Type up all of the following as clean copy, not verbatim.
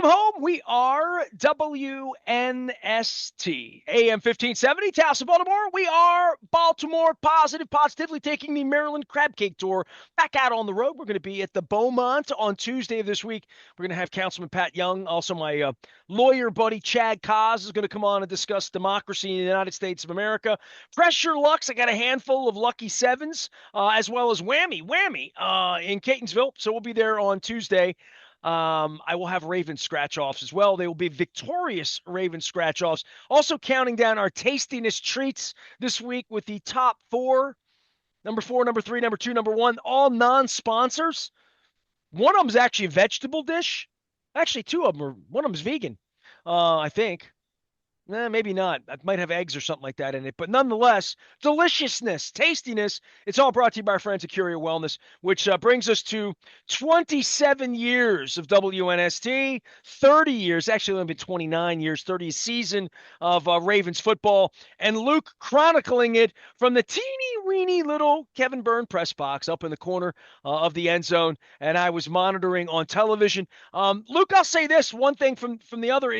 Welcome home. We are WNST, AM 1570, Taos, Baltimore. We are Baltimore positively taking the Maryland Crab Cake Tour back out on the road. We're going to be at the Beaumont on Tuesday of this week. We're going to have Councilman Pat Young. Also, my lawyer buddy Chad Kaz is going to come on and discuss democracy in the United States of America. Pressure Lux, I got a handful of lucky sevens, as well as Whammy in Catonsville. So we'll be there on Tuesday. I will have Raven scratch-offs as well. They will be victorious Raven scratch-offs. Also counting down our tastiness treats this week with the top number four, number three, number two, number one, all non-sponsors. One of them is actually a vegetable dish. Actually, two of them are. One of them is vegan, I think. Maybe not. It might have eggs or something like that in it. But nonetheless, deliciousness, tastiness. It's all brought to you by our friends at Curia Wellness, which brings us to 27 years of WNST, 30 years, actually only been 29 years, 30th season of Ravens football, and Luke chronicling it from the teeny-weeny little Kevin Byrne press box up in the corner of the end zone, and I was monitoring on television. Luke, I'll say this, one thing from the other,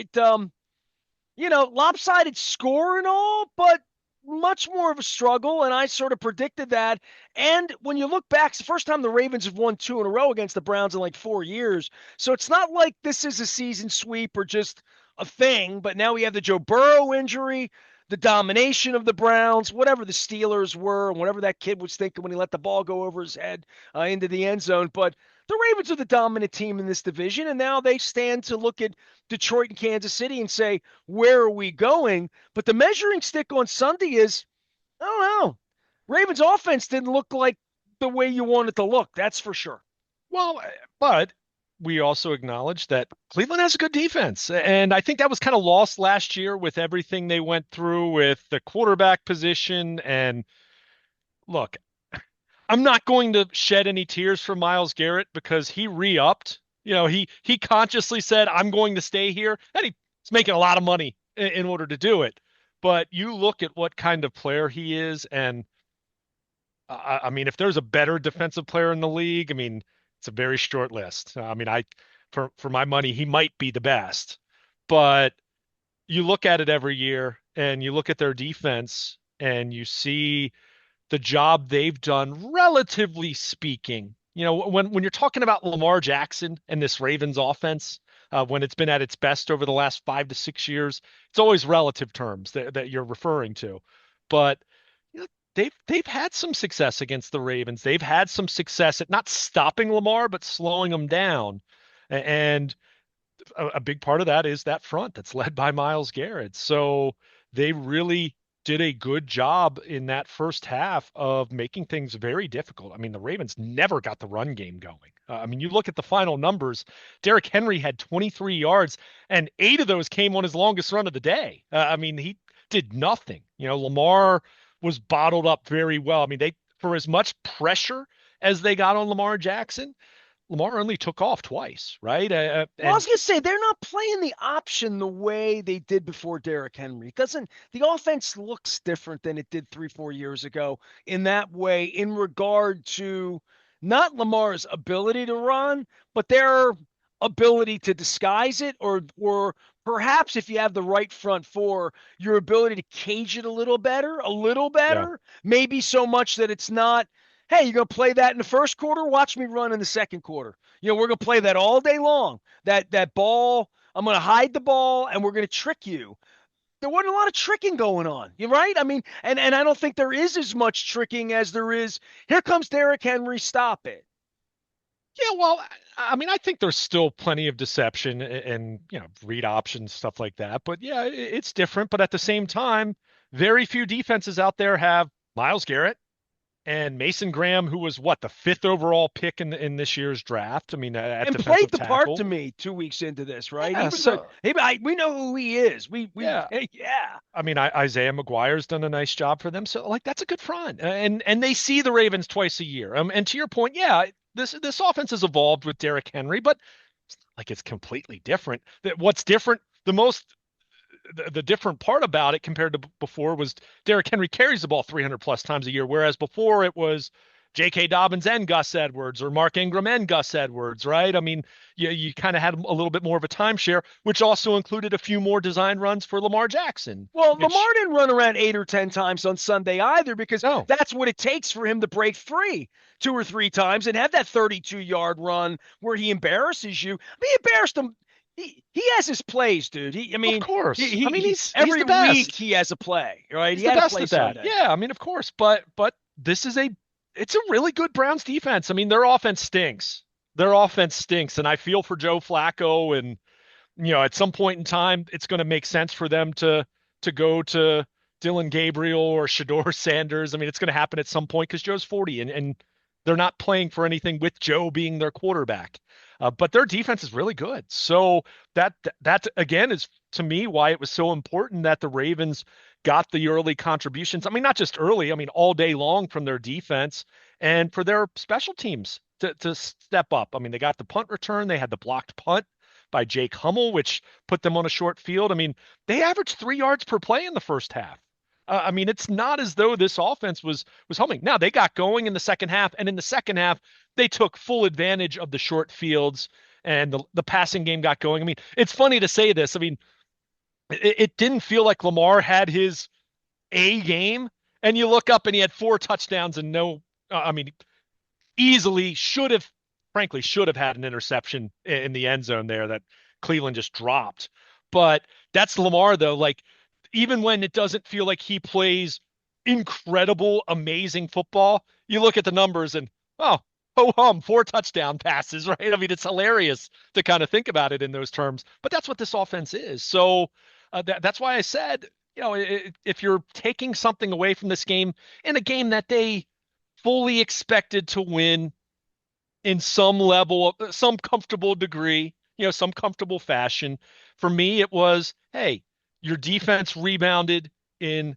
lopsided score and all, but much more of a struggle, and I sort of predicted that. And when you look back, it's the first time the Ravens have won two in a row against the Browns in like 4 years. So it's not like this is a season sweep or just a thing, but now we have the Joe Burrow injury, the domination of the Browns, whatever the Steelers were, and whatever that kid was thinking when he let the ball go over his head into the end zone. But the Ravens are the dominant team in this division, and now they stand to look at Detroit and Kansas City and say, where are we going? But the measuring stick on Sunday is, I don't know. Ravens offense didn't look like the way you want it to look. That's for sure. Well, but we also acknowledge that Cleveland has a good defense. And I think that was kind of lost last year with everything they went through with the quarterback position. And look, I'm not going to shed any tears for Myles Garrett because he re-upped. He consciously said, I'm going to stay here. And he's making a lot of money in order to do it. But you look at what kind of player he is, and I mean, if there's a better defensive player in the league, I mean, it's a very short list. I mean, for my money, he might be the best. But you look at it every year, and you look at their defense, and you see the job they've done, relatively speaking. When you're talking about Lamar Jackson and this Ravens offense, when it's been at its best over the last 5 to 6 years, it's always relative terms that you're referring to. But they've had some success against the Ravens. They've had some success at not stopping Lamar, but slowing him down. And a big part of that is that front that's led by Myles Garrett. So they really did a good job in that first half of making things very difficult. I mean, the Ravens never got the run game going. I mean, you look at the final numbers, Derrick Henry had 23 yards, and 8 of those came on his longest run of the day. I mean, he did nothing. Lamar was bottled up very well. I mean, for as much pressure as they got on Lamar Jackson, Lamar only took off twice, right? Well, I was going to say, they're not playing the option the way they did before Derrick Henry. The offense looks different than it did 3-4 years ago in that way, in regard to not Lamar's ability to run, but their ability to disguise it, or perhaps if you have the right front four, your ability to cage it a little better, Yeah. maybe so much that it's not, hey, you're going to play that in the first quarter? Watch me run in the second quarter. We're going to play that all day long. That ball, I'm going to hide the ball, and we're going to trick you. There wasn't a lot of tricking going on. You're right. I mean, and I don't think there is as much tricking as there is. Here comes Derrick Henry. Stop it. Yeah, well, I mean, I think there's still plenty of deception and, read options, stuff like that. But yeah, it's different. But at the same time, very few defenses out there have Myles Garrett and Mason Graham, who was the fifth overall pick in this year's draft. I mean, at And played defensive the part to tackle. me 2 weeks into this, right? Yeah, so We know who he is. yeah, Yeah. I mean, Isaiah McGuire's done a nice job for them. So that's a good front. And they see the Ravens twice a year. And to your point, yeah, this offense has evolved with Derrick Henry, but it's not like it's completely different. What's different, the different part about it compared to before was Derrick Henry carries the ball 300 plus times a year, whereas before it was J.K. Dobbins and Gus Edwards or Mark Ingram and Gus Edwards, right? I mean, you kind of had a little bit more of a timeshare, which also included a few more design runs for Lamar Jackson, Well, which, Lamar didn't run around 8 or 10 times on Sunday either because no, that's what it takes for him to break free 2 or 3 times and have that 32-yard run where he embarrasses you. I mean, he embarrassed him. He has his plays, dude. I of mean, course. I mean, he's every the week best. he has a play, right? He's He the had a best play at that. Sunday. Yeah, I mean, of course, but this is it's a really good Browns defense. I mean, their offense stinks. Their offense stinks, and I feel for Joe Flacco. And at some point in time, it's going to make sense for them to go to Dylan Gabriel or Shador Sanders. I mean, it's going to happen at some point because Joe's 40, and they're not playing for anything with Joe being their quarterback. But their defense is really good. So that again is to me why it was so important that the Ravens got the early contributions. I mean, not just early, I mean, all day long from their defense and for their special teams to step up. I mean, they got the punt return, they had the blocked punt by Jake Hummel, which put them on a short field. I mean, they averaged 3 yards per play in the first half. I mean, it's not as though this offense was humming. Now they got going in the second half, and in the second half, they took full advantage of the short fields and the passing game got going. I mean, it's funny to say this. I mean, it didn't feel like Lamar had his A game, and you look up and he had 4 touchdowns and no. I mean, easily frankly, should have had an interception in the end zone there that Cleveland just dropped. But that's Lamar, though. Like, even when it doesn't feel like he plays incredible, amazing football, you look at the numbers and, oh, ho hum, 4 touchdown passes, right? I mean, it's hilarious to kind of think about it in those terms, but that's what this offense is. So that's why I said, if you're taking something away from this game in a game that they fully expected to win in some level, some comfortable degree, some comfortable fashion. For me, it was, hey, your defense rebounded in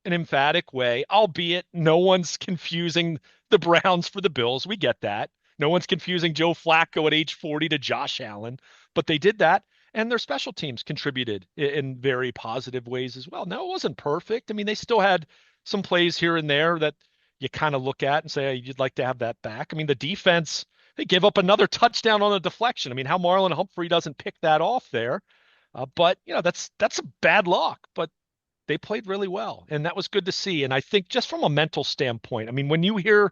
an emphatic way, albeit no one's confusing the Browns for the Bills. We get that. No one's confusing Joe Flacco at age 40 to Josh Allen, but they did that. And their special teams contributed in very positive ways as well. Now, it wasn't perfect. I mean, they still had some plays here and there that you kind of look at and say, hey, you'd like to have that back. I mean, the defense, they gave up another touchdown on a deflection. I mean, how Marlon Humphrey doesn't pick that off there. But, that's a bad luck. But they played really well, and that was good to see. And I think just from a mental standpoint, I mean, when you hear,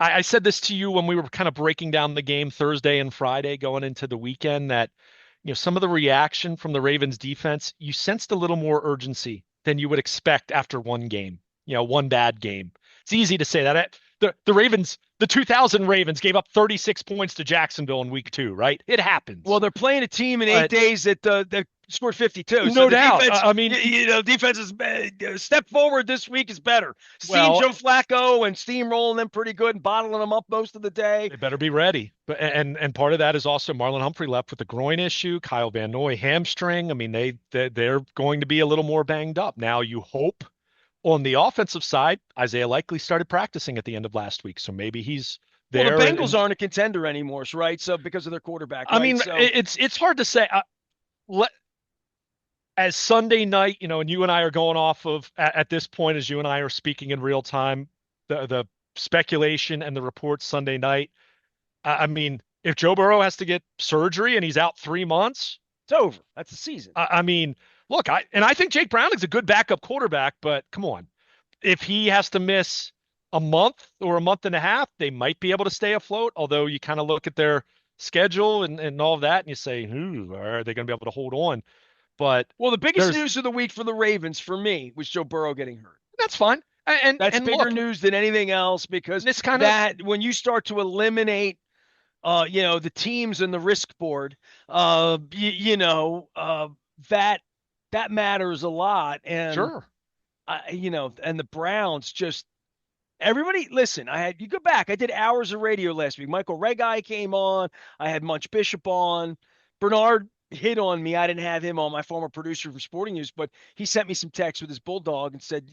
I said this to you when we were kind of breaking down the game Thursday and Friday going into the weekend, that some of the reaction from the Ravens defense, you sensed a little more urgency than you would expect after one game, one bad game. It's easy to say that. The Ravens, the 2000 Ravens gave up 36 points to Jacksonville in week 2, right? It happens. Well, they're playing a team in 8 days that scored 52. No so doubt. Defense, I mean, defense is step forward this week is better. Seeing well, Joe Flacco and steamrolling them pretty good and bottling them up most of the day. they better be ready. But and part of that is also Marlon Humphrey left with a groin issue, Kyle Van Noy hamstring. I mean, they're going to be a little more banged up. Now you hope on the offensive side, Isaiah Likely started practicing at the end of last week, so maybe he's there. Well, the Bengals aren't a contender anymore, right? So because of their quarterback. Right? I mean, it's hard to say. As Sunday night, and you and I are going off of at this point, as you and I are speaking in real time, the speculation and the reports Sunday night. I mean, if Joe Burrow has to get surgery and he's out 3 months, it's over. That's the season. I mean, look, I think Jake Browning's a good backup quarterback, but come on, if he has to miss a month or a month and a half, they might be able to stay afloat. Although you kind of look at their schedule and all of that, and you say, are they going to be able to hold on? But well, the biggest news of the week for the Ravens for me was Joe Burrow getting hurt. That's fine. And that's bigger news than anything else because this kind of when you start to eliminate the teams and the risk board, that matters a lot. And sure. And the Browns just everybody listen, you go back. I did hours of radio last week. Michael Regai came on. I had Munch Bishop on. Bernard hit on me. I didn't have him on, my former producer for Sporting News, but he sent me some text with his bulldog and said,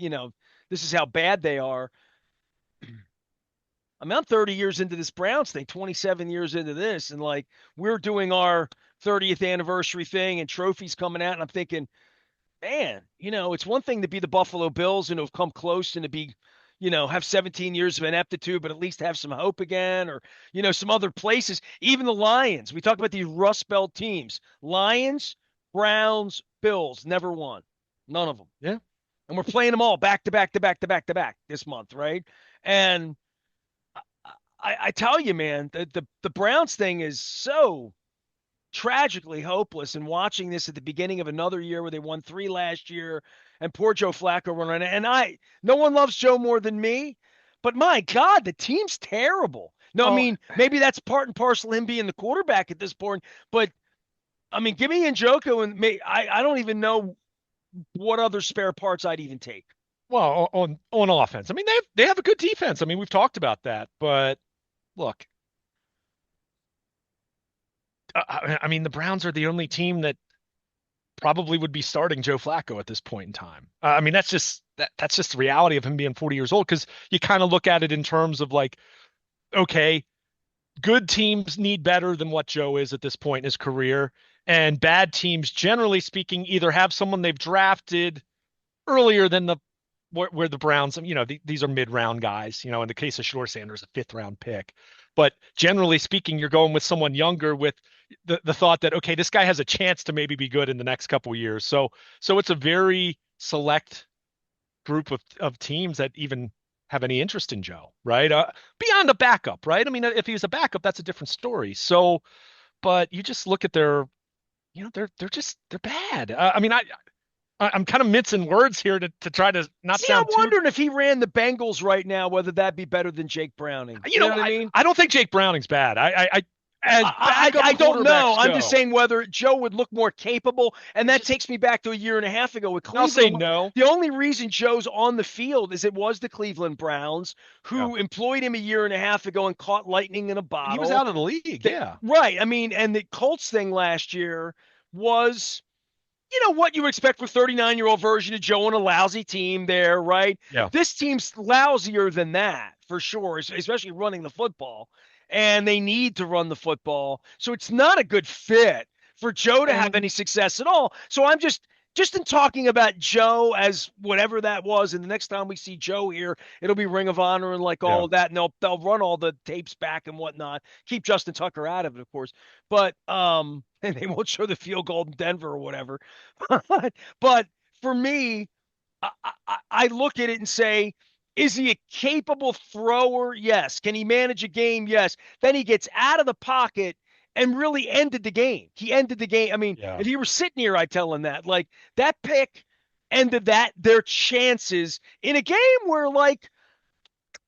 this is how bad they are. I'm 30 years into this Browns thing, 27 years into this, and like we're doing our 30th anniversary thing and trophies coming out, and I'm thinking, man, it's one thing to be the Buffalo Bills and to have come close and to be, have 17 years of ineptitude, but at least have some hope again, or, some other places. Even the Lions. We talk about these Rust Belt teams. Lions, Browns, Bills, never won. None of them. Yeah. And we're playing them all back to back to back to back to back this month, right? And I tell you, man, the Browns thing is so tragically hopeless. And watching this at the beginning of another year where they won 3 last year, and poor Joe Flacco running. And no one loves Joe more than me, but my God, the team's terrible. No, I Well, mean, maybe that's part and parcel him being the quarterback at this point, but I mean, give me Njoku and me. I don't even know what other spare parts I'd even take. well, on offense, I mean they have a good defense. I mean we've talked about that, but look, I mean the Browns are the only team that probably would be starting Joe Flacco at this point in time. I mean that's just the reality of him being 40 years old because you kind of look at it in terms of like, okay, good teams need better than what Joe is at this point in his career, and bad teams, generally speaking, either have someone they've drafted earlier than where the Browns, these are mid-round guys. In the case of Shore Sanders, a fifth-round pick. But generally speaking, you're going with someone younger with the thought that, okay, this guy has a chance to maybe be good in the next couple of years. So it's a very select group of teams that even have any interest in Joe, right? Beyond a backup, right? I mean, if he's a backup, that's a different story. So, but you just look at they're bad. I mean, I'm kind of mincing words here to try to not See, I'm sound too. wondering if he ran the Bengals right now, whether that'd be better than Jake Browning. You know what I mean? I don't think Jake Browning's bad. I as backup I don't know. quarterbacks I'm just go, saying whether Joe would look more capable. And that takes me back to a year and a half ago with I'll say Cleveland. no. The only reason Joe's on the field is it was the Cleveland Browns Yeah. who employed him a year and a half ago and caught lightning in a He was bottle. out of the league. Yeah. Right. I mean, and the Colts thing last year was what you would expect for 39-year-old version of Joe on a lousy team there, right? Yeah. This team's lousier than that for sure, especially running the football. And they need to run the football. So it's not a good fit for Joe to have any success at all. So I'm just in talking about Joe as whatever that was, and the next time we see Joe here, it'll be Ring of Honor and like all Yeah. of that, and they'll run all the tapes back and whatnot. Keep Justin Tucker out of it, of course, but and they won't show the field goal in Denver or whatever. But for me, I look at it and say, is he a capable thrower? Yes. Can he manage a game? Yes. Then he gets out of the pocket and really ended the game. He ended the game. I mean, Yeah. if he were sitting here, I'd tell him that. Like, that pick ended their chances in a game where, like,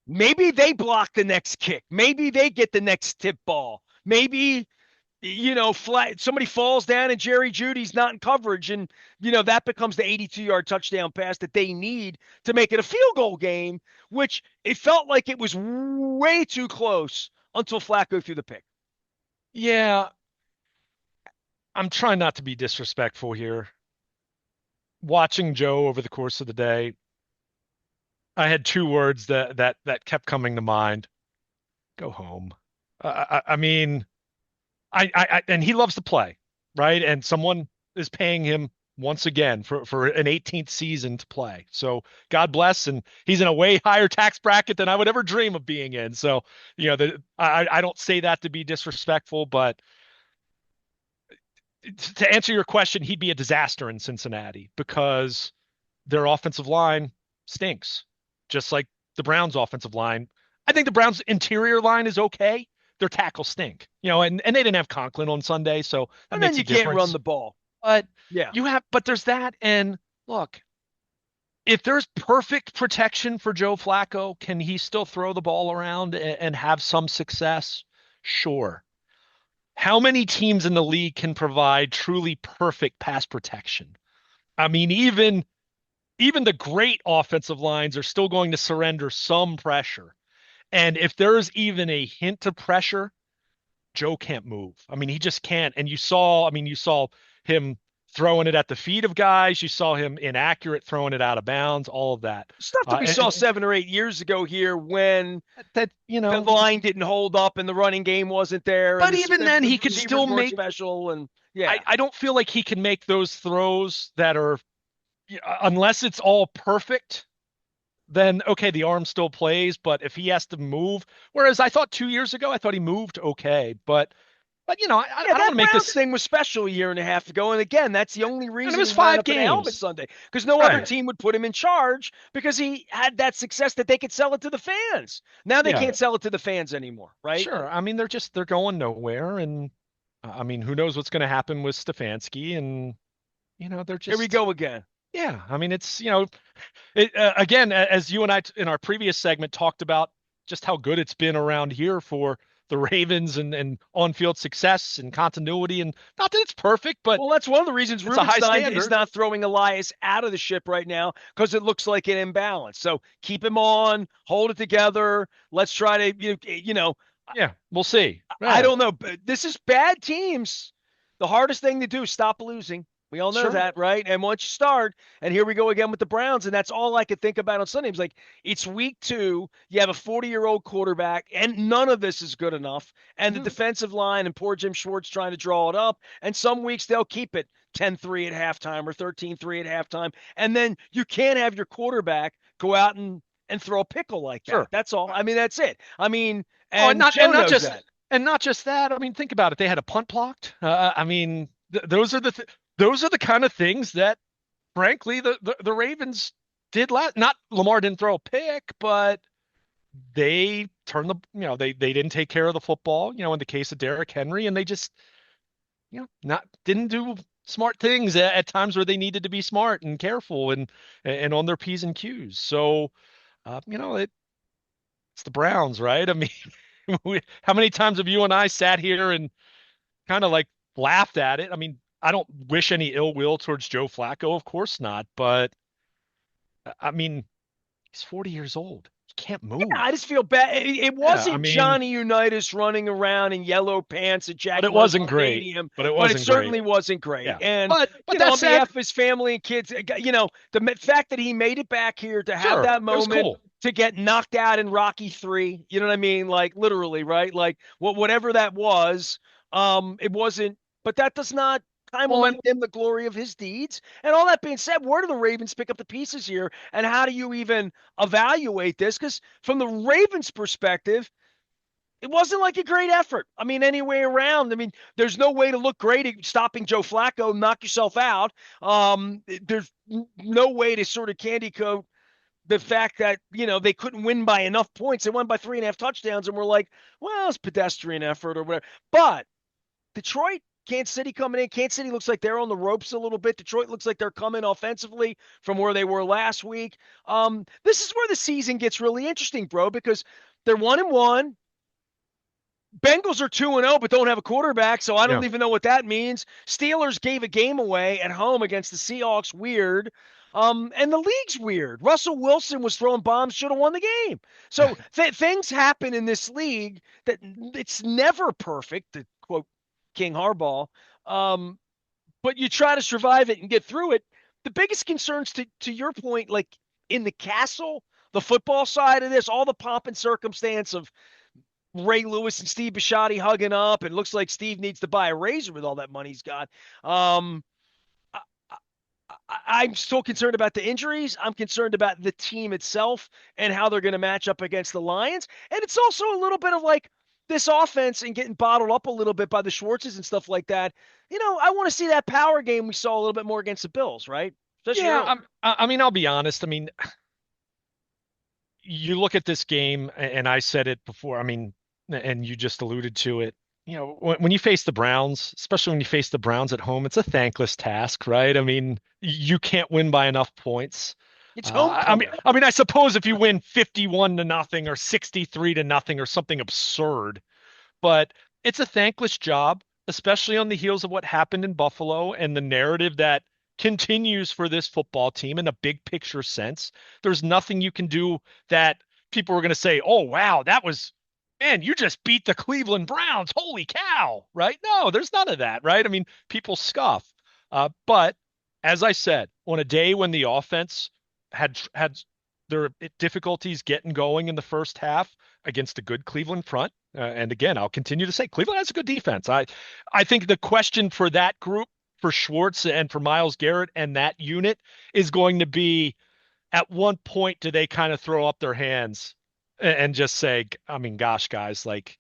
maybe they block the next kick. Maybe they get the next tip ball. Maybe somebody falls down and Jerry Judy's not in coverage, and that becomes the 82-yard touchdown pass that they need to make it a field goal game, which it felt like it was way too close until Flacco threw the pick. Yeah. I'm trying not to be disrespectful here. Watching Joe over the course of the day, I had two words that kept coming to mind. Go home. I mean, and he loves to play, right? And someone is paying him once again for an 18th season to play. So God bless, and he's in a way higher tax bracket than I would ever dream of being in. So, I don't say that to be disrespectful, but to answer your question, he'd be a disaster in Cincinnati because their offensive line stinks, just like the Browns' offensive line. I think the Browns' interior line is okay. Their tackles stink, and they didn't have Conklin on Sunday, so that And then makes you a can't run difference. the ball. But Yeah. but there's that. And look, if there's perfect protection for Joe Flacco, can he still throw the ball around and have some success? Sure. How many teams in the league can provide truly perfect pass protection? I mean, even the great offensive lines are still going to surrender some pressure. And if there's even a hint of pressure, Joe can't move. I mean, he just can't. And you saw him throwing it at the feet of guys. You saw him inaccurate throwing it out of bounds, all of that. Stuff that we saw 7 or 8 years ago here when that, the line didn't hold up and the running game wasn't there. But And even then, he could receivers still weren't make. special. And yeah, I don't feel like he can make those throws that are, unless it's all perfect. then okay, the arm still plays, but if he has to move, whereas I thought 2 years ago, I thought he moved okay, but Yeah, I don't that want to make Browns this, thing was special a year and a half ago. And again, that's the only and it reason was he wound five up in a helmet games, Sunday because no other right? team would put him in charge because he had that success that they could sell it to the fans. Now they Yeah, can't sell it to the fans anymore, right? sure. I mean, they're going nowhere, and I mean, who knows what's going to happen with Stefanski, and they're Here we just, go again. yeah. I mean, it's again, as you and I in our previous segment talked about just how good it's been around here for the Ravens and on-field success and continuity, and not that it's perfect, but Well, that's one of the reasons it's a high Rubenstein is standard. not throwing Elias out of the ship right now because it looks like an imbalance. So keep him on, hold it together. Let's try to, Yeah, we'll see. I Yeah, don't know. This is bad teams. The hardest thing to do is stop losing. We all know sure. that, right? And once you start, and here we go again with the Browns, and that's all I could think about on Sunday. It's like it's week 2. You have a 40-year-old quarterback, and none of this is good enough. And the Mhm. defensive line and poor Jim Schwartz trying to draw it up. And some weeks they'll keep it 10-3 at halftime or 13-3 at halftime. And then you can't have your quarterback go out and throw a pickle like that. Sure. That's all. I mean, that's it. I mean, Oh, and and not Joe and not knows just that. and not just that. I mean, think about it. They had a punt blocked. I mean, those are the kind of things that, frankly, the Ravens did last. Not Lamar didn't throw a pick, but they turned the they didn't take care of the football. In the case of Derrick Henry, and they just not didn't do smart things at times where they needed to be smart and careful and on their P's and Q's. So it's the Browns, right? I mean, how many times have you and I sat here and kind of like laughed at it? I mean, I don't wish any ill will towards Joe Flacco, of course not, but I mean, he's 40 years old. He can't Yeah, I move. just feel bad. It Yeah, I wasn't mean, Johnny Unitas running around in yellow pants at but Jack it Murphy wasn't great. Stadium, But it but it wasn't great. certainly wasn't great. Yeah. And, But that on said, behalf of his family and kids, the fact that he made it back here to have sure, that it was moment, cool. to get knocked out in Rocky 3, you know what I mean? Like literally, right? Like whatever that was, it wasn't, but that does not time will Well, not and dim the glory of his deeds. And all that being said, where do the Ravens pick up the pieces here? And how do you even evaluate this? Because from the Ravens' perspective, it wasn't like a great effort. I mean, any way around. I mean, there's no way to look great at stopping Joe Flacco, knock yourself out. There's no way to sort of candy coat the fact that, they couldn't win by enough points. They won by 3.5 touchdowns, and we're like, well, it's pedestrian effort or whatever. But Detroit, Kansas City coming in. Kansas City looks like they're on the ropes a little bit. Detroit looks like they're coming offensively from where they were last week. This is where the season gets really interesting, bro, because they're 1-1. Bengals are 2-0, but don't have a quarterback, so I yeah, don't even know what that means. Steelers gave a game away at home against the Seahawks. Weird. And the league's weird. Russell Wilson was throwing bombs, should have won the game. So things happen in this league that it's never perfect, to quote King Harbaugh. Um, but you try to survive it and get through it. The biggest concerns, to your point, like in the castle, the football side of this, all the pomp and circumstance of Ray Lewis and Steve Bisciotti hugging up, and looks like Steve needs to buy a razor with all that money he's got. I, I'm still concerned about the injuries. I'm concerned about the team itself and how they're going to match up against the Lions. And it's also a little bit of like this offense and getting bottled up a little bit by the Schwartzes and stuff like that. I want to see that power game we saw a little bit more against the Bills, right? Especially yeah. early. I mean, I'll be honest. I mean, you look at this game, and I said it before. I mean, and you just alluded to it. When you face the Browns, especially when you face the Browns at home, it's a thankless task, right? I mean, you can't win by enough points. It's I mean, homecoming. I suppose if you win 51 to nothing or 63 to nothing or something absurd, but it's a thankless job, especially on the heels of what happened in Buffalo and the narrative that continues for this football team in a big picture sense. There's nothing you can do that people are going to say, oh, wow, that was, man, you just beat the Cleveland Browns. Holy cow, right? No, there's none of that, right? I mean, people scoff. But as I said, on a day when the offense had their difficulties getting going in the first half against a good Cleveland front. And again, I'll continue to say Cleveland has a good defense. I think the question for that group, for Schwartz and for Myles Garrett and that unit, is going to be at one point do they kind of throw up their hands and just say, I mean, gosh, guys, like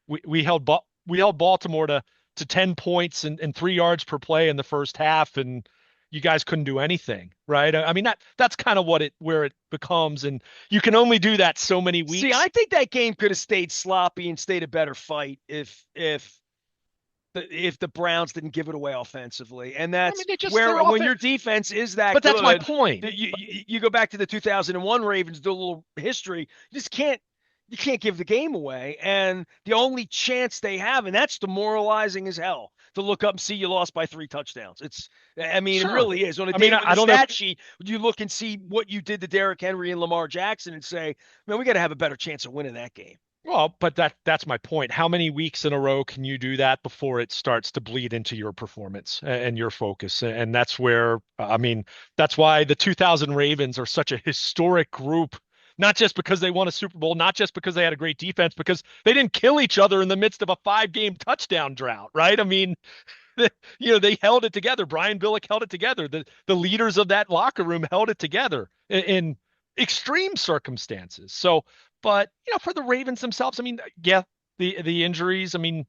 we held Baltimore to 10 points and 3 yards per play in the first half, and you guys couldn't do anything, right? I mean, that's kind of where it becomes, and you can only do that so many See, weeks. I think that game could have stayed sloppy and stayed a better fight if the Browns didn't give it away offensively. And I mean, that's they're where off when it, your defense is that but that's my good, point. you go back to the 2001 Ravens, do a little history. You can't give the game away. And the only chance they have, and that's demoralizing as hell, to look up and see you lost by 3 touchdowns. I mean, it Sure. really is. On a I mean, day I, with I a don't know if stat sheet, you look and see what you did to Derrick Henry and Lamar Jackson and say, man, we got to have a better chance of winning that game. Well, but that's my point. How many weeks in a row can you do that before it starts to bleed into your performance and your focus? And that's where, I mean, that's why the 2000 Ravens are such a historic group, not just because they won a Super Bowl, not just because they had a great defense, because they didn't kill each other in the midst of a 5-game touchdown drought, right? I mean, they held it together. Brian Billick held it together. The leaders of that locker room held it together in extreme circumstances. So, but for the Ravens themselves, I mean, yeah, the injuries. I mean,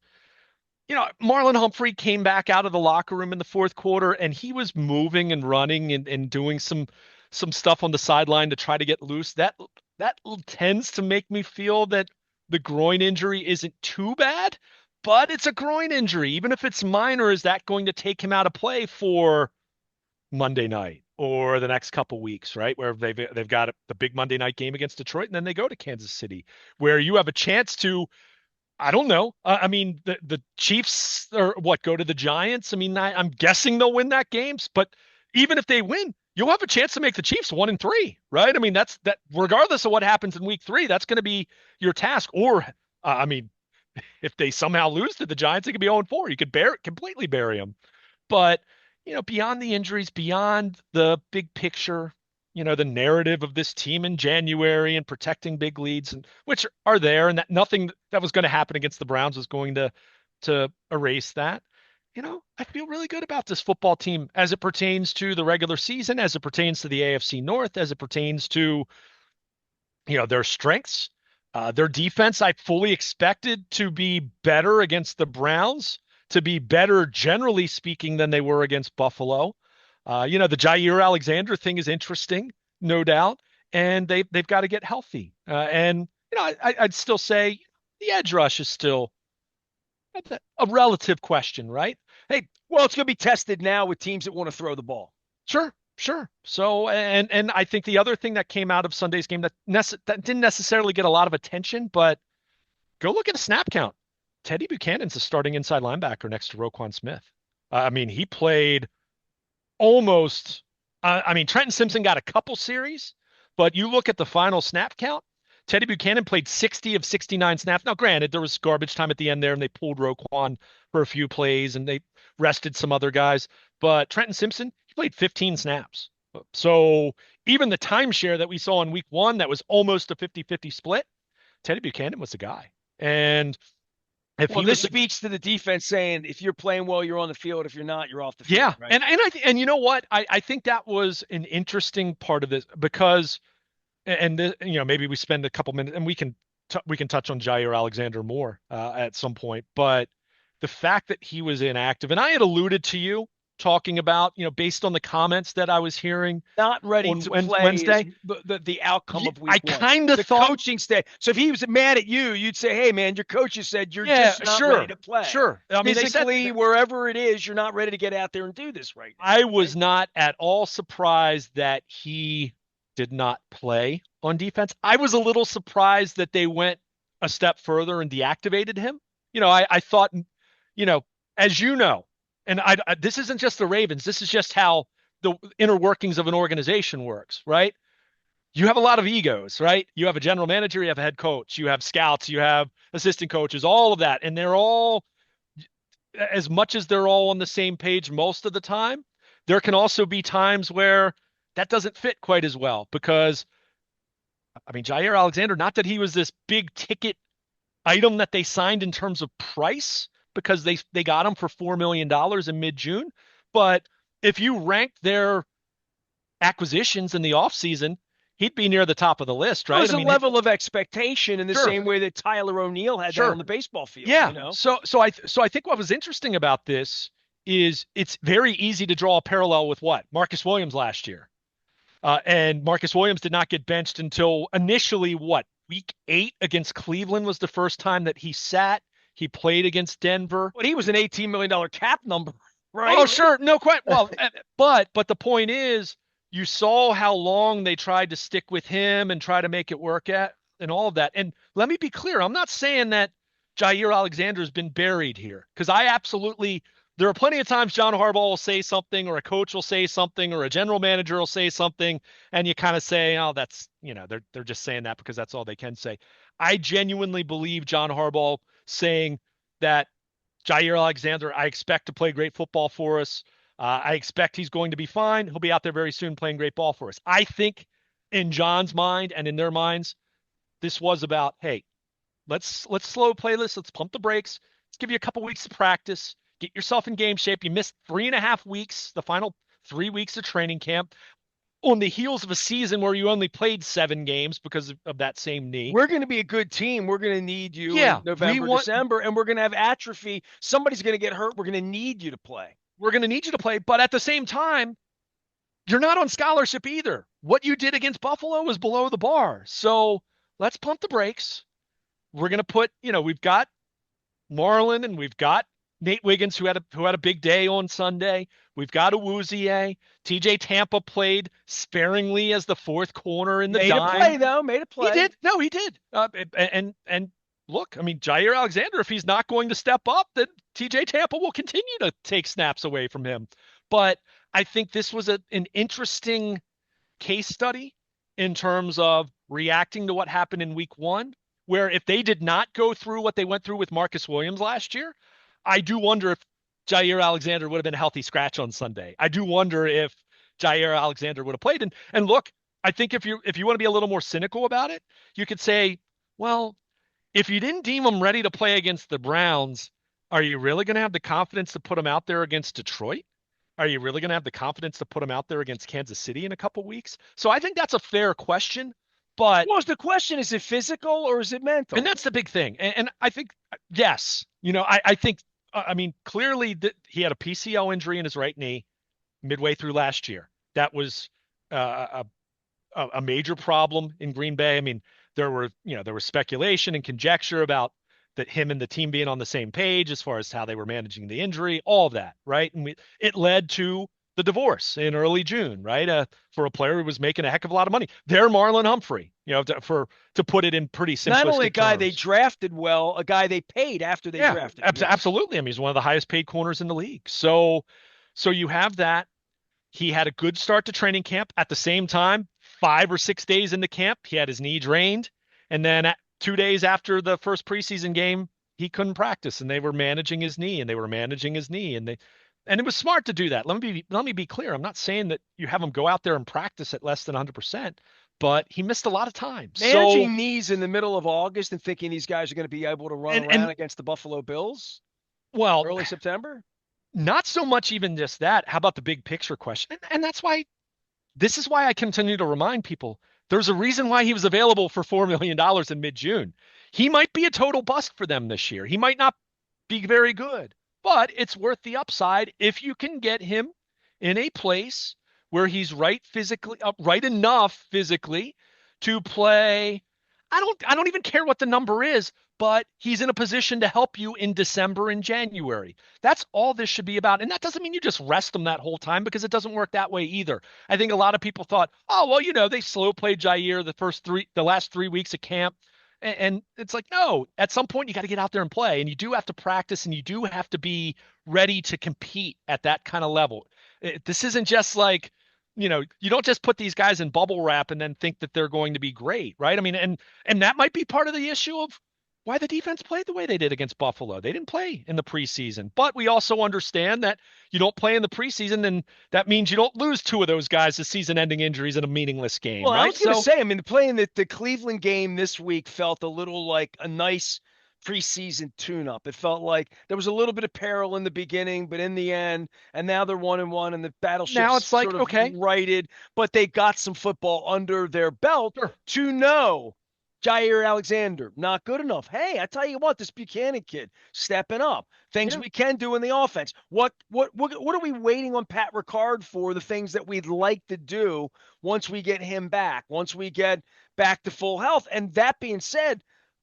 Marlon Humphrey came back out of the locker room in the fourth quarter, and he was moving and running and doing some stuff on the sideline to try to get loose. That tends to make me feel that the groin injury isn't too bad, but it's a groin injury. Even if it's minor, is that going to take him out of play for Monday night or the next couple weeks, right? Where they've got the big Monday night game against Detroit, and then they go to Kansas City, where you have a chance to, I don't know. I mean, the Chiefs or what go to the Giants. I mean, I'm guessing they'll win that games, but even if they win, you'll have a chance to make the Chiefs 1-3, right? I mean, that's that. Regardless of what happens in Week 3, that's going to be your task. Or, I mean, if they somehow lose to the Giants, it could be 0-4. You could completely bury them. But, beyond the injuries, beyond the big picture, the narrative of this team in January and protecting big leads, and which are there, and that nothing that was going to happen against the Browns was going to erase that. I feel really good about this football team as it pertains to the regular season, as it pertains to the AFC North, as it pertains to their strengths. Their defense, I fully expected to be better against the Browns, to be better, generally speaking, than they were against Buffalo. The Jair Alexander thing is interesting, no doubt, and they've got to get healthy. And I'd still say the edge rush is still a relative question, right? Hey, Well, it's going to be tested now with teams that want to throw the ball. sure, sure. So, and I think the other thing that came out of Sunday's game that didn't necessarily get a lot of attention, but go look at a snap count. Teddy Buchanan's the starting inside linebacker next to Roquan Smith. I mean, he played almost. I mean, Trenton Simpson got a couple series, but you look at the final snap count. Teddy Buchanan played 60 of 69 snaps. Now, granted, there was garbage time at the end there, and they pulled Roquan for a few plays, and they rested some other guys. But Trenton Simpson, he played 15 snaps. So even the timeshare that we saw in week 1, that was almost a 50-50 split, Teddy Buchanan was the guy. And if Well, he this was, speaks to the defense saying if you're playing well, you're on the field. If you're not, you're off the field, yeah, right? and you know what? I think that was an interesting part of this because, and maybe we spend a couple minutes and we can touch on Jair Alexander more at some point, but the fact that he was inactive, and I had alluded to you talking about, based on the comments that I was hearing Not ready on to play is Wednesday, the outcome of week I one. kind of The thought, coaching staff. So if he was mad at you, you'd say, hey, man, your coaches said you're yeah, just not ready sure, to play. sure. I mean, they said Physically, wherever it is, you're not ready to get out there and do this right I now, right? was not at all surprised that he did not play on defense. I was a little surprised that they went a step further and deactivated him. I thought, you know, as you know, and this isn't just the Ravens. This is just how the inner workings of an organization works, right? You have a lot of egos, right? You have a general manager, you have a head coach, you have scouts, you have assistant coaches, all of that. And they're all, as much as they're all on the same page most of the time, there can also be times where that doesn't fit quite as well because, I mean, Jair Alexander, not that he was this big ticket item that they signed in terms of price because they got him for $4 million in mid-June, but if you ranked their acquisitions in the offseason, he'd be near the top of the list, right? There's I a mean, level of expectation in the sure, same way that Tyler O'Neill had that sure. on the baseball field, Yeah. you know? So I think what was interesting about this is it's very easy to draw a parallel with what Marcus Williams last year. And Marcus Williams did not get benched until initially what week 8 against Cleveland was the first time that he sat. He played against Denver. But he was an $18 million cap number, Oh, right? sure, no question. Well, but the point is, you saw how long they tried to stick with him and try to make it work at, and all of that. And let me be clear, I'm not saying that Jair Alexander has been buried here, because I absolutely. There are plenty of times John Harbaugh will say something, or a coach will say something, or a general manager will say something, and you kind of say, "Oh, that's they're just saying that because that's all they can say." I genuinely believe John Harbaugh saying that Jair Alexander, I expect to play great football for us. I expect he's going to be fine. He'll be out there very soon playing great ball for us. I think in John's mind and in their minds, this was about, hey, let's slow play this. Let's pump the brakes. Let's give you a couple weeks of practice. Get yourself in game shape. You missed 3.5 weeks, the final 3 weeks of training camp, on the heels of a season where you only played 7 games because of that same knee. We're going to be a good team. We're going to need you in Yeah, November, December, and we're going to have atrophy. Somebody's going to get hurt. We're going to need you to play. we're going to need you to play, but at the same time, you're not on scholarship either. What you did against Buffalo was below the bar. So let's pump the brakes. We're going to put, we've got Marlin and we've got Nate Wiggins who had a big day on Sunday. We've got Awuzie. TJ Tampa played sparingly as the fourth corner in the Made dime. a play though. Made a play. He did. No, he did. And look, I mean, Jair Alexander, if he's not going to step up, then TJ Tampa will continue to take snaps away from him. But I think this was an interesting case study in terms of reacting to what happened in week 1, where if they did not go through what they went through with Marcus Williams last year, I do wonder if Jair Alexander would have been a healthy scratch on Sunday. I do wonder if Jair Alexander would have played. And look, I think if you want to be a little more cynical about it, you could say, well, if you didn't deem him ready to play against the Browns, are you really going to have the confidence to put him out there against Detroit? Are you really going to have the confidence to put him out there against Kansas City in a couple weeks? So I think that's a fair question. But Well, the question is it physical or is it mental? and that's the big thing. And I think yes, I think I mean clearly that he had a PCL injury in his right knee midway through last year. That was uh, a major problem in Green Bay. I mean, there was speculation and conjecture about that him and the team being on the same page as far as how they were managing the injury, all of that, right? And it led to the divorce in early June, right? For a player who was making a heck of a lot of money. They're Marlon Humphrey, to put it in pretty simplistic Not only a guy terms. they drafted well, a guy they paid after they drafted. Yes. Absolutely. I mean, he's one of the highest paid corners in the league. So you have that. He had a good start to training camp. At the same time, 5 or 6 days into camp, he had his knee drained. And then 2 days after the first preseason game, he couldn't practice and they were managing his knee and it was smart to do that. Let me be clear. I'm not saying that you have him go out there and practice at less than 100%, but he missed a lot of time. Managing knees in the middle of August and thinking these guys are going to be able to run around against the Buffalo Bills early September? Not so much even just that. How about the big picture question? And this is why I continue to remind people there's a reason why he was available for $4 million in mid-June. He might be a total bust for them this year. He might not be very good, but it's worth the upside if you can get him in a place where he's right enough physically to play. I don't even care what the number is, but he's in a position to help you in December and January. That's all this should be about. And that doesn't mean you just rest him that whole time, because it doesn't work that way either. I think a lot of people thought, oh, well, they slow played Jair the last 3 weeks of camp. And it's like, no, at some point you got to get out there and play, and you do have to practice, and you do have to be ready to compete at that kind of level. This isn't just like, you don't just put these guys in bubble wrap and then think that they're going to be great, right? I mean, and that might be part of the issue of why the defense played the way they did against Buffalo. They didn't play in the preseason, but we also understand that you don't play in the preseason, and that means you don't lose 2 of those guys to season-ending injuries in a meaningless game, well, right? I was going to say, I mean, playing the Cleveland game this week felt a little like a nice preseason tune-up. It felt like there was a little bit of peril in the beginning, but in the end, and now they're 1-1, and the Now battleship's it's like, sort of okay, righted, but they got some football under their belt sure. to know Jair Alexander, not good enough. Hey, I tell you what, this Buchanan kid stepping up. Things Yeah. we can do in the offense. What are we waiting on Pat Ricard for? The things that we'd like to do once we get him back, once we get back to full health. And that being said,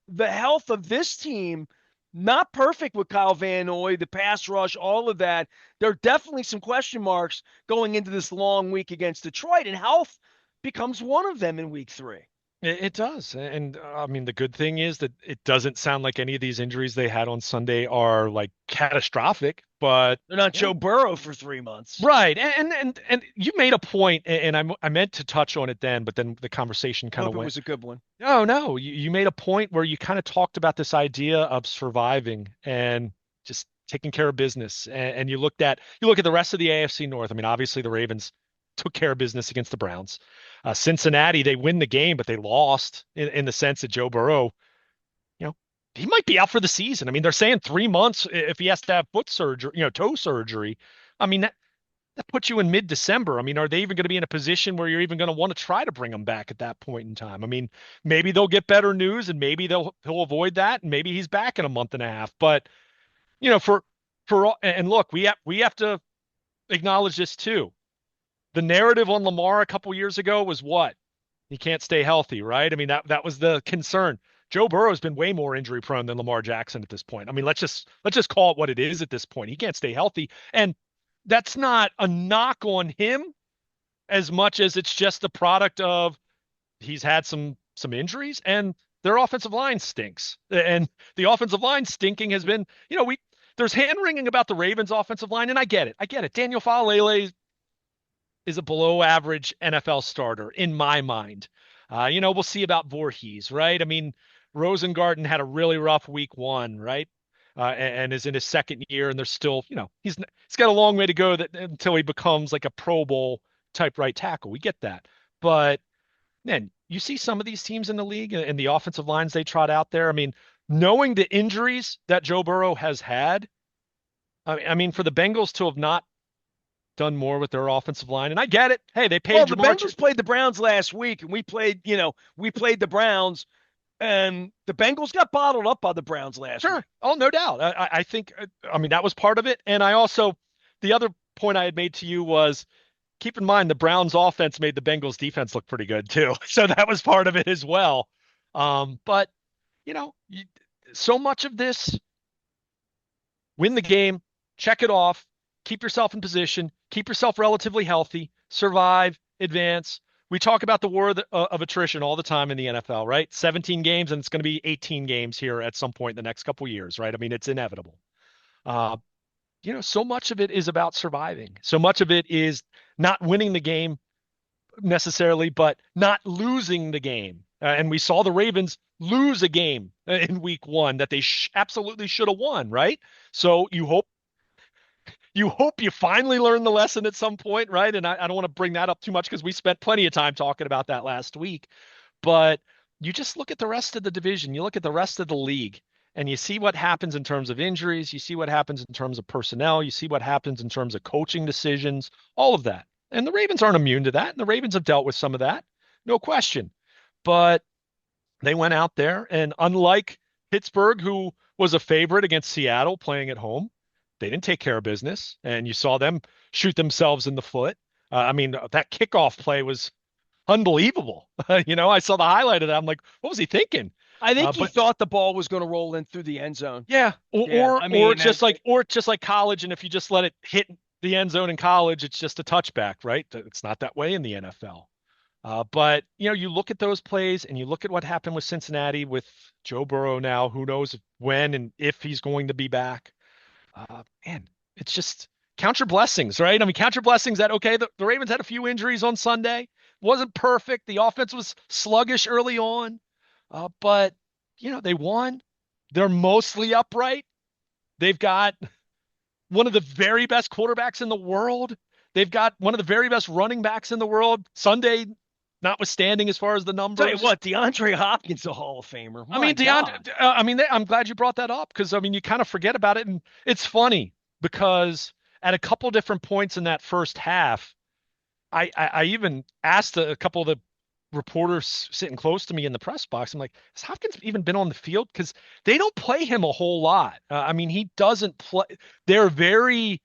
the health of this team, not perfect with Kyle Van Noy, the pass rush, all of that. There are definitely some question marks going into this long week against Detroit, and health becomes one of them in week 3. It does. And I mean, the good thing is that it doesn't sound like any of these injuries they had on Sunday are like catastrophic, but They're not you know, Joe Burrow for 3 months. right. And you made a point, and I meant to touch on it then, but then the conversation kind of Hope it went, was a good one. no, no, you made a point where you kind of talked about this idea of surviving and just taking care of business. And you look at the rest of the AFC North. I mean, obviously the Ravens took care of business against the Browns. Cincinnati, they win the game, but they lost in the sense that Joe Burrow, you know, he might be out for the season. I mean, they're saying 3 months if he has to have foot surgery, toe surgery. I mean, that puts you in mid-December. I mean, are they even going to be in a position where you're even going to want to try to bring him back at that point in time? I mean, maybe they'll get better news and maybe he'll avoid that and maybe he's back in a month and a half. But, and look, we have to acknowledge this too. The narrative on Lamar a couple years ago was what? He can't stay healthy, right? I mean, that was the concern. Joe Burrow has been way more injury prone than Lamar Jackson at this point. I mean, let's just call it what it is at this point. He can't stay healthy. And that's not a knock on him as much as it's just the product of he's had some injuries and their offensive line stinks. And the offensive line stinking has been, we there's hand wringing about the Ravens offensive line, and I get it. I get it. Daniel Falele is a below average NFL starter in my mind. We'll see about Voorhees, right? I mean, Rosengarten had a really rough week 1, right? And is in his second year, and there's still, he's got a long way to go until he becomes like a Pro Bowl type right tackle. We get that, but man, you see some of these teams in the league and the offensive lines they trot out there. I mean, knowing the injuries that Joe Burrow has had, I mean, for the Bengals to have not done more with their offensive line. And I get it. Hey, they Well, paid the Jamar. Bengals played the Browns last week, and we played the Browns, and the Bengals got bottled up by the Browns last week. Sure. Oh, no doubt. I think, I mean, that was part of it. And the other point I had made to you was keep in mind the Browns offense made the Bengals defense look pretty good too. So that was part of it as well. But, you know, so much of this, win the game, check it off, keep yourself in position, keep yourself relatively healthy, survive, advance. We talk about the war of attrition all the time in the NFL, right? 17 games, and it's going to be 18 games here at some point in the next couple of years, right? I mean, it's inevitable. Uh, so much of it is about surviving. So much of it is not winning the game necessarily, but not losing the game. And we saw the Ravens lose a game in week 1 that they absolutely should have won, right? So you hope you finally learn the lesson at some point, right? And I don't want to bring that up too much because we spent plenty of time talking about that last week. But you just look at the rest of the division, you look at the rest of the league, and you see what happens in terms of injuries, you see what happens in terms of personnel, you see what happens in terms of coaching decisions, all of that. And the Ravens aren't immune to that, and the Ravens have dealt with some of that, no question. But they went out there, and unlike Pittsburgh, who was a favorite against Seattle playing at home, they didn't take care of business, and you saw them shoot themselves in the foot. I mean, that kickoff play was unbelievable. I saw the highlight of that. I'm like, what was he thinking? I think he But thought the ball was going to roll in through the end zone. yeah, Yeah, I or mean, just like college, and if you just let it hit the end zone in college, it's just a touchback, right? It's not that way in the NFL. But you look at those plays and you look at what happened with Cincinnati with Joe Burrow now, who knows when and if he's going to be back. Man, it's just count your blessings, right? I mean, count your blessings that, okay, the Ravens had a few injuries on Sunday. Wasn't perfect. The offense was sluggish early on, but, they won. They're mostly upright. They've got one of the very best quarterbacks in the world. They've got one of the very best running backs in the world. Sunday, notwithstanding as far as the Tell you numbers. what, DeAndre Hopkins, a Hall of Famer. I My mean, God. DeAndre, I'm glad you brought that up because, I mean, you kind of forget about it. And it's funny because at a couple different points in that first half, I even asked a couple of the reporters sitting close to me in the press box. I'm like, has Hopkins even been on the field? Because they don't play him a whole lot. I mean, he doesn't play. They're very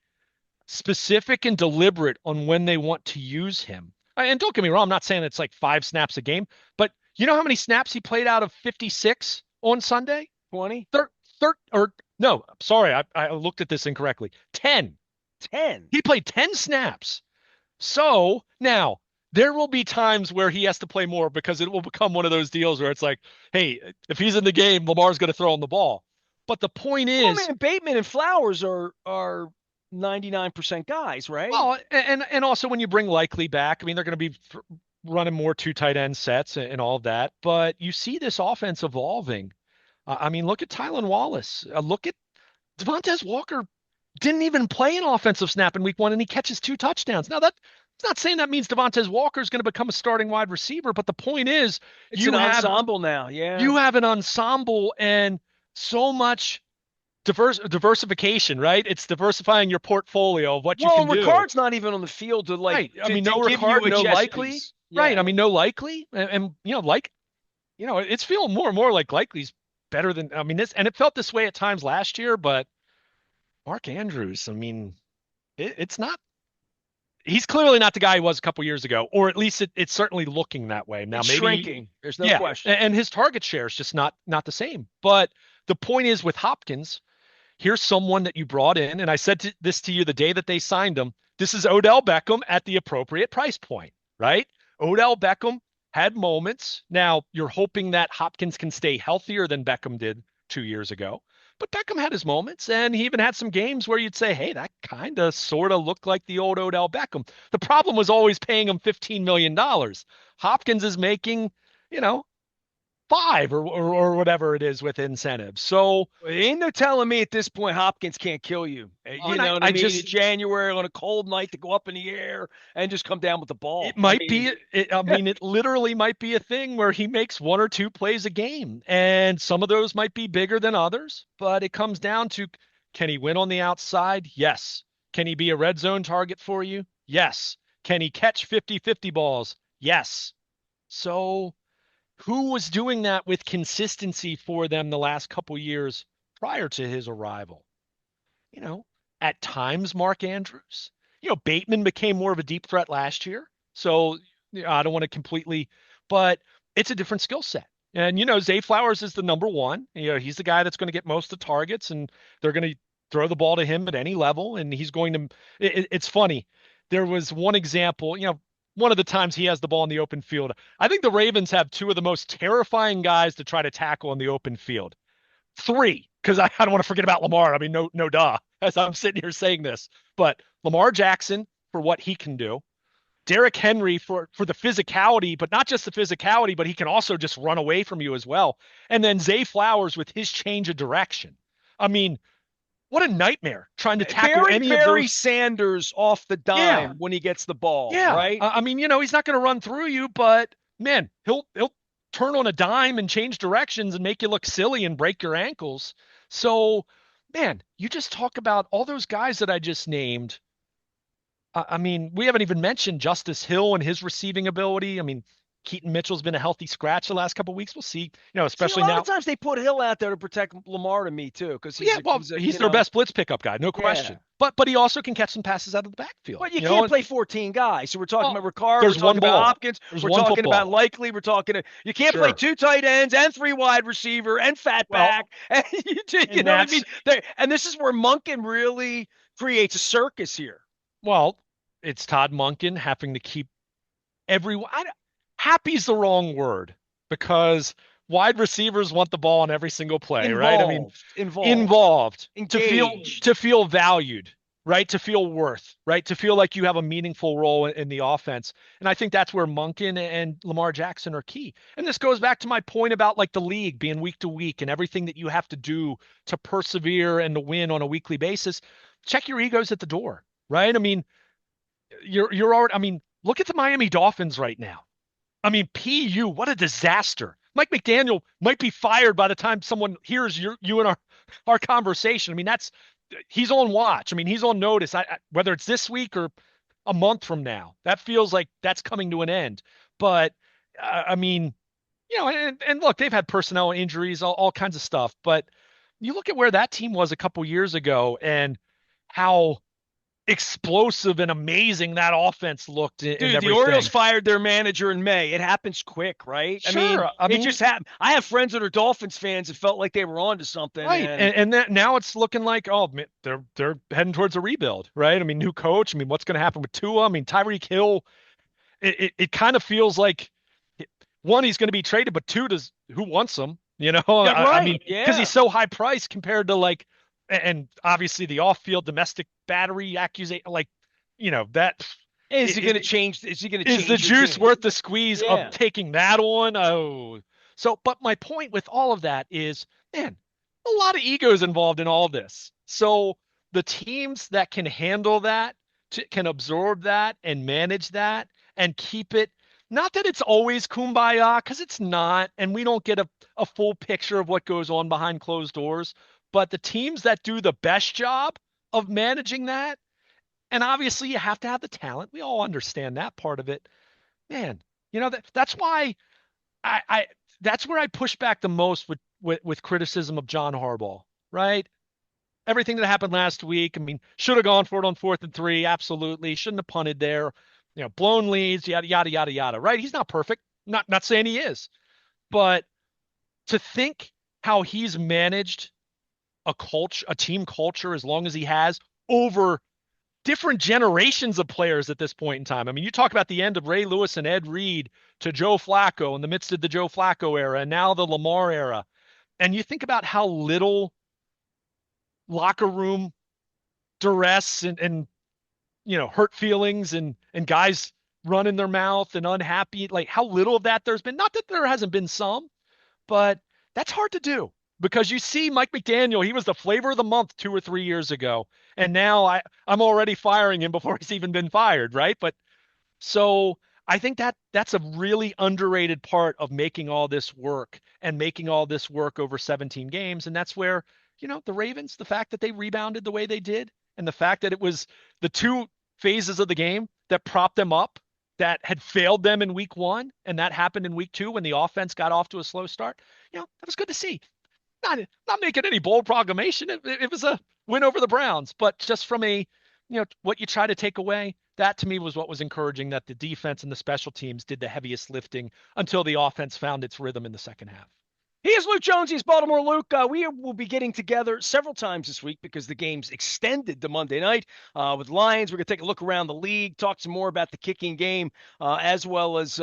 specific and deliberate on when they want to use him. And don't get me wrong, I'm not saying it's like 5 snaps a game, but you know how many snaps he played out of 56 on Sunday? 20? Or no, sorry, I looked at this incorrectly. 10. 10. He played 10 snaps. So now there will be times where he has to play more because it will become one of those deals where it's like, hey, if he's in the game, Lamar's going to throw him the ball. But the point Well, is, man, Bateman and Flowers are 99% guys, right? well, and also when you bring Likely back, I mean, they're going to be running more two tight end sets and all of that. But you see this offense evolving. I mean, look at Tylan Wallace. Look at Devontae Walker. Didn't even play an offensive snap in week 1, and he catches 2 touchdowns. Now that it's not saying that means Devontae Walker is going to become a starting wide receiver, but the point is It's an ensemble now. Yeah. you have an ensemble and so much diversification, right? It's diversifying your portfolio of what you Well, can do. Ricard's not even on the field to like Right. I mean, no to give you Ricard, a no chess Likely. piece. Right. Yeah. I mean, no Likely, and it's feeling more and more like Likely's better than. I mean, this, and it felt this way at times last year, but Mark Andrews, I mean, it's not. He's clearly not the guy he was a couple years ago, or at least it's certainly looking that way. Now, It's maybe, shrinking. There's no yeah, question. and his target share is just not the same. But the point is with Hopkins, here's someone that you brought in, and I said this to you the day that they signed him. This is Odell Beckham at the appropriate price point, right? Odell Beckham had moments. Now, you're hoping that Hopkins can stay healthier than Beckham did 2 years ago. But Beckham had his moments, and he even had some games where you'd say, hey, that kind of sort of looked like the old Odell Beckham. The problem was always paying him $15 million. Hopkins is making, you know, five or whatever it is with incentives. So, Ain't no telling me at this point Hopkins can't kill you. You and know what I I mean? In just, January on a cold night to go up in the air and just come down with the it ball. I might mean, be, I mean, it literally might be a thing where he makes 1 or 2 plays a game, and some of those might be bigger than others, but it comes down to, can he win on the outside? Yes. Can he be a red zone target for you? Yes. Can he catch 50-50 balls? Yes. So, who was doing that with consistency for them the last couple years prior to his arrival? You know, at times Mark Andrews. Bateman became more of a deep threat last year. So I don't want to completely, but it's a different skill set. And Zay Flowers is the number one. He's the guy that's going to get most of the targets, and they're going to throw the ball to him at any level, and he's going to. It's funny. There was one example. One of the times he has the ball in the open field. I think the Ravens have two of the most terrifying guys to try to tackle in the open field. Three, because I don't want to forget about Lamar. I mean, no, duh, as I'm sitting here saying this, but Lamar Jackson for what he can do, Derrick Henry for the physicality, but not just the physicality, but he can also just run away from you as well. And then Zay Flowers with his change of direction. I mean, what a nightmare trying to tackle Barry any of Barry those. Sanders off the Yeah, dime when he gets the ball, yeah. right? I mean, he's not going to run through you, but man, he'll turn on a dime and change directions and make you look silly and break your ankles. So, man, you just talk about all those guys that I just named. I mean, we haven't even mentioned Justice Hill and his receiving ability. I mean, Keaton Mitchell's been a healthy scratch the last couple of weeks. We'll see, See, a especially lot now. of times they put Hill out there to protect Lamar to me too, because Yeah, well, he's their best blitz pickup guy, no yeah. question. But he also can catch some passes out of the backfield. But you can't play 14 guys. So we're talking Well, about Ricard, we're there's one talking about ball. Hopkins, There's we're one talking football. about Likely, we're talking. You can't play Sure. 2 tight ends and 3 wide receiver and fat Well, back, and you know what I mean. And this is where Monken really creates a circus here. Well, it's Todd Monken having to keep everyone. Happy's the wrong word because wide receivers want the ball on every single play, right? I mean, involved engaged, to feel valued, right? To feel worth, right? To feel like you have a meaningful role in the offense. And I think that's where Monken and Lamar Jackson are key. And this goes back to my point about like the league being week to week and everything that you have to do to persevere and to win on a weekly basis. Check your egos at the door, right? I mean, you're already. I mean, look at the Miami Dolphins right now. I mean, PU, what a disaster. Mike McDaniel might be fired by the time someone hears you and our conversation. I mean, he's on watch. I mean, he's on notice. Whether it's this week or a month from now, that feels like that's coming to an end. But I mean, and look, they've had personnel injuries, all kinds of stuff. But you look at where that team was a couple years ago and how explosive and amazing that offense looked and Dude, the Orioles everything. fired their manager in May. It happens quick, right? I mean, Sure. I it mean, just happened. I have friends that are Dolphins fans that felt like they were onto something, right. and And that now it's looking like, oh, man, they're heading towards a rebuild, right? I mean, new coach. I mean, what's going to happen with Tua? I mean, Tyreek Hill, it kind of feels like one, he's going to be traded, but two, does who wants him? yeah, I mean, right, because he's yeah. so high priced compared to like, and obviously the off-field domestic battery accusation, like, that Is he it, going to change? Is he going to is the change your juice team? worth the squeeze of Yeah. taking that on? Oh, so, but my point with all of that is, man, a lot of egos involved in all this. So the teams that can handle that, can absorb that and manage that and keep it, not that it's always kumbaya, because it's not, and we don't get a full picture of what goes on behind closed doors, but the teams that do the best job of managing that, and obviously you have to have the talent. We all understand that part of it. Man, that's why I that's where I push back the most with criticism of John Harbaugh, right? Everything that happened last week, I mean, should have gone for it on 4th and 3, absolutely. Shouldn't have punted there. Blown leads, yada yada yada yada, right? He's not perfect. Not saying he is. But to think how he's managed a team culture as long as he has over different generations of players at this point in time. I mean, you talk about the end of Ray Lewis and Ed Reed to Joe Flacco in the midst of the Joe Flacco era and now the Lamar era. And you think about how little locker room duress and hurt feelings and guys running their mouth and unhappy, like how little of that there's been. Not that there hasn't been some, but that's hard to do because you see Mike McDaniel, he was the flavor of the month 2 or 3 years ago. And now I'm already firing him before he's even been fired, right? But so I think that's a really underrated part of making all this work and making all this work over 17 games. And that's where, the Ravens, the fact that they rebounded the way they did, and the fact that it was the two phases of the game that propped them up that had failed them in week 1, and that happened in week 2 when the offense got off to a slow start. That was good to see. Not making any bold proclamation. It was a win over the Browns, but just from what you try to take away, that to me was what was encouraging, that the defense and the special teams did the heaviest lifting until the offense found its rhythm in the second half. He is Luke Jones. He's Baltimore Luke. We will be getting together several times this week because the game's extended to Monday night with Lions. We're going to take a look around the league, talk some more about the kicking game, as well as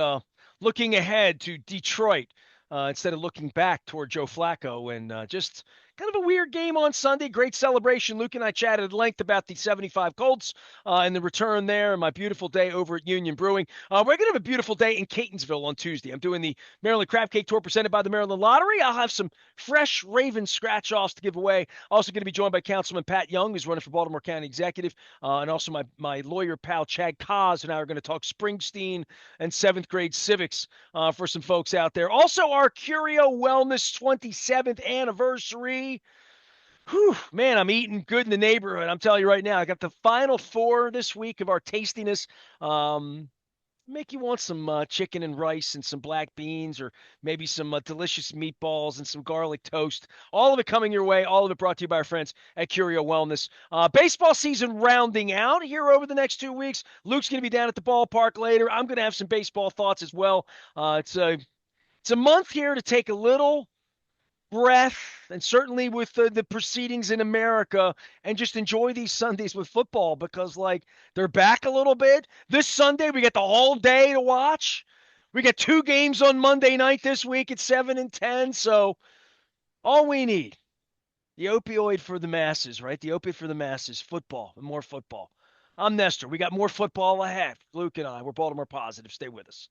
looking ahead to Detroit instead of looking back toward Joe Flacco. And just kind of a weird game on Sunday. Great celebration. Luke and I chatted at length about the 75 Colts and the return there and my beautiful day over at Union Brewing. We're going to have a beautiful day in Catonsville on Tuesday. I'm doing the Maryland Crab Cake Tour presented by the Maryland Lottery. I'll have some fresh Ravens scratch-offs to give away. Also going to be joined by Councilman Pat Young, who's running for Baltimore County Executive, and also my lawyer pal Chad Kaz, and I are going to talk Springsteen and 7th grade civics for some folks out there. Also, our Curio Wellness 27th anniversary. Whew, man, I'm eating good in the neighborhood. I'm telling you right now, I got the final 4 this week of our tastiness. Make you want some chicken and rice and some black beans, or maybe some delicious meatballs and some garlic toast. All of it coming your way. All of it brought to you by our friends at Curio Wellness. Baseball season rounding out here over the next 2 weeks. Luke's going to be down at the ballpark later. I'm going to have some baseball thoughts as well. It's a month here to take a little breath, and certainly with the proceedings in America, and just enjoy these Sundays with football because, like, they're back a little bit. This Sunday, we get the whole day to watch. We get 2 games on Monday night this week at 7 and 10. So all we need, the opioid for the masses, right? The opiate for the masses, football and more football. I'm Nestor. We got more football ahead. Luke and I, we're Baltimore Positive. Stay with us.